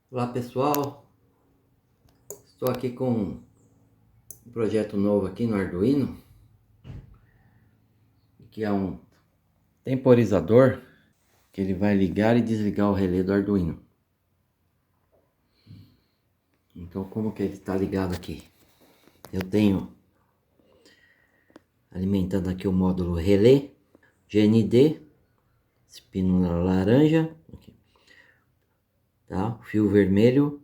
Olá pessoal, estou aqui com um projeto novo aqui no Arduino, que é um temporizador que ele vai ligar e desligar o relé do Arduino. Então como que ele está ligado aqui? Eu tenho alimentando aqui o módulo relé, GND, esse pino laranja, aqui, tá? Fio vermelho,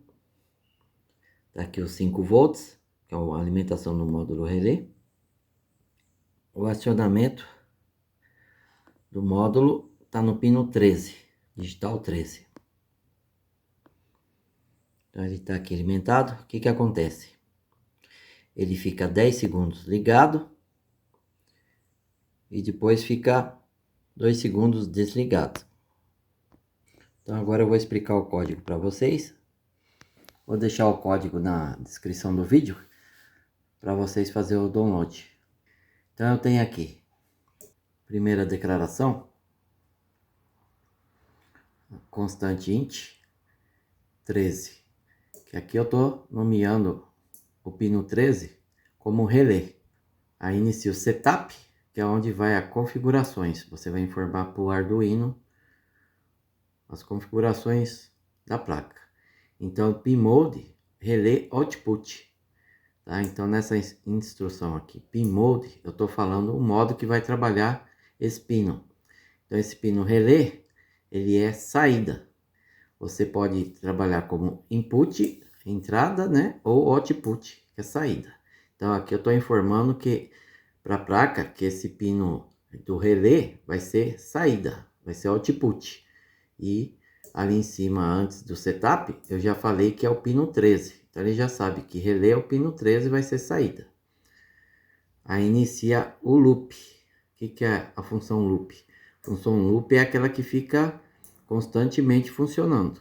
tá aqui os 5 volts, que é a alimentação do módulo relé. O acionamento do módulo está no pino 13, digital 13. Então ele está aqui alimentado. O que que acontece? Ele fica 10 segundos ligado e depois fica 2 segundos desligado. Então agora eu vou explicar o código para vocês. Vou deixar o código na descrição do vídeo para vocês fazerem o download. Então eu tenho aqui, primeira declaração, constante int 13, que aqui eu estou nomeando o pino 13 como relé. Aí inicia o setup, que é onde vai a configurações. Você vai informar para o Arduino as configurações da placa. Então, pmode relé output, tá? Então, nessa instrução aqui, pmode, eu estou falando o modo que vai trabalhar esse pino. Então, esse pino relé, ele é saída. Você pode trabalhar como input, entrada, né? Ou output, que é saída. Então, aqui eu estou informando que para a placa que esse pino do relé vai ser saída, vai ser output. E ali em cima, antes do setup, eu já falei que é o pino 13. Então ele já sabe que relé é o pino 13 vai ser saída. Aí inicia o loop. O que é a função loop? A função loop é aquela que fica constantemente funcionando.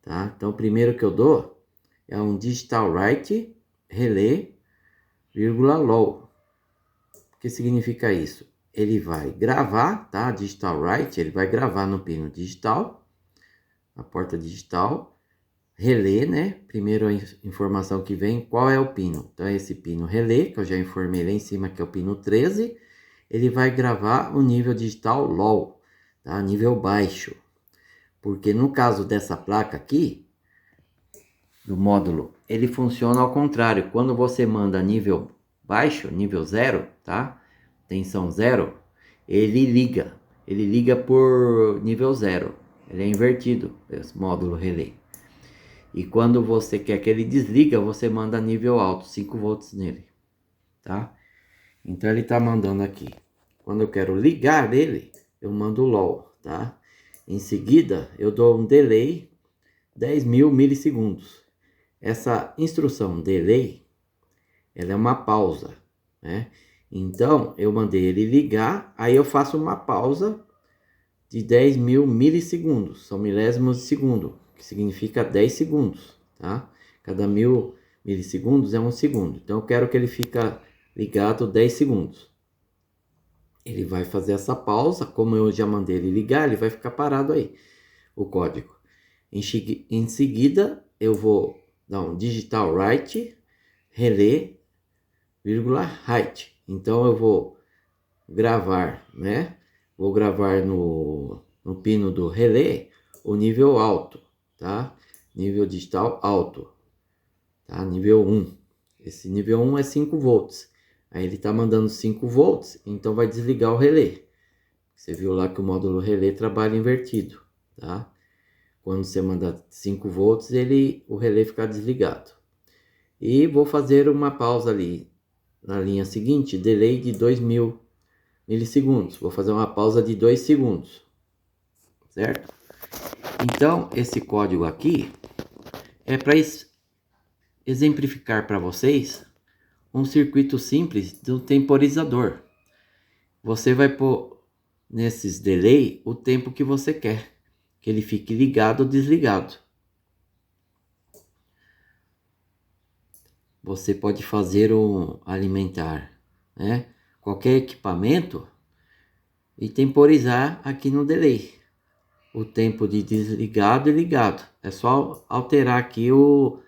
Tá? Então o primeiro que eu dou é um digital write relé, vírgula low. O que significa isso? Ele vai gravar, tá? Digital write, ele vai gravar no pino digital, a porta digital, relé, né? Primeiro a informação que vem, qual é o pino? Então é esse pino relé, que eu já informei lá em cima, que é o pino 13. Ele vai gravar o nível digital low, tá? Nível baixo. Porque no caso dessa placa aqui, do módulo, ele funciona ao contrário. Quando você manda nível baixo, nível 0, tá? Tensão 0, ele liga. Ele liga por nível 0. Ele é invertido, esse módulo relé. E quando você quer que ele desliga, você manda nível alto, 5 volts nele, tá? Então ele tá mandando aqui. Quando eu quero ligar ele, eu mando low, tá? Em seguida, eu dou um delay 10.000 milissegundos. Essa instrução delay, ela é uma pausa, né? Então, eu mandei ele ligar, aí eu faço uma pausa de 10.000 milissegundos, são milésimos de segundo, que significa 10 segundos, tá? Cada 1.000 milissegundos é 1 segundo, então eu quero que ele fique ligado 10 segundos. Ele vai fazer essa pausa, como eu já mandei ele ligar, ele vai ficar parado aí, o código. Em seguida, eu vou dar um digital write, relé, vírgula, height. Então eu vou gravar, né? Vou gravar no pino do relé o nível alto, tá? Nível digital alto, tá? Nível 1. Esse nível 1 é 5 volts. Aí ele tá mandando 5 volts, então vai desligar o relé. Você viu lá que o módulo relé trabalha invertido, tá? Quando você manda 5 volts, o relé fica desligado. E vou fazer uma pausa ali na linha seguinte, delay de 2.000 milissegundos. Vou fazer uma pausa de 2 segundos, certo? Então, esse código aqui é para exemplificar para vocês um circuito simples do temporizador. Você vai pôr nesses delay o tempo que você quer, que ele fique ligado ou desligado. Você pode fazer alimentar, né, qualquer equipamento e temporizar aqui no delay. o tempo de desligado e ligado. É só alterar aqui o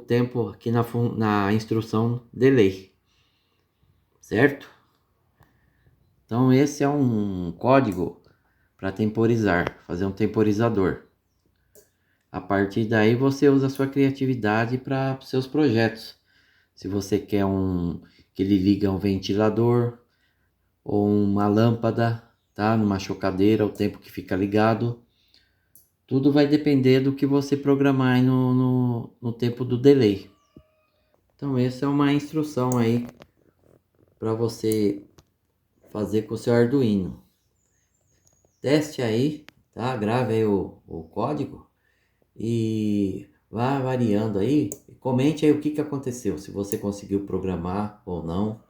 tempo aqui na instrução delay, certo? Então esse é um código para temporizar, fazer um temporizador. A partir daí você usa a sua criatividade para seus projetos. Se você quer que ele liga um ventilador ou uma lâmpada, tá? Numa chocadeira, o tempo que fica ligado. Tudo vai depender do que você programar aí no tempo do delay. Então essa é uma instrução aí para você fazer com o seu Arduino. Teste aí, tá? Grave aí o código e vá variando aí. Comente aí o que aconteceu, se você conseguiu programar ou não.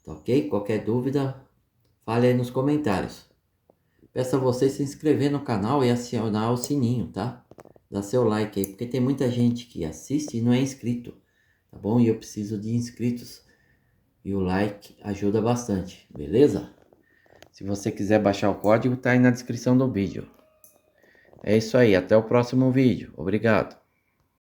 Tá ok? Qualquer dúvida, fale aí nos comentários. Peço a você se inscrever no canal e acionar o sininho, tá? Dá seu like aí, porque tem muita gente que assiste e não é inscrito, tá bom? E eu preciso de inscritos. E o like ajuda bastante, beleza? Se você quiser baixar o código, tá aí na descrição do vídeo. É isso aí, até o próximo vídeo. Obrigado.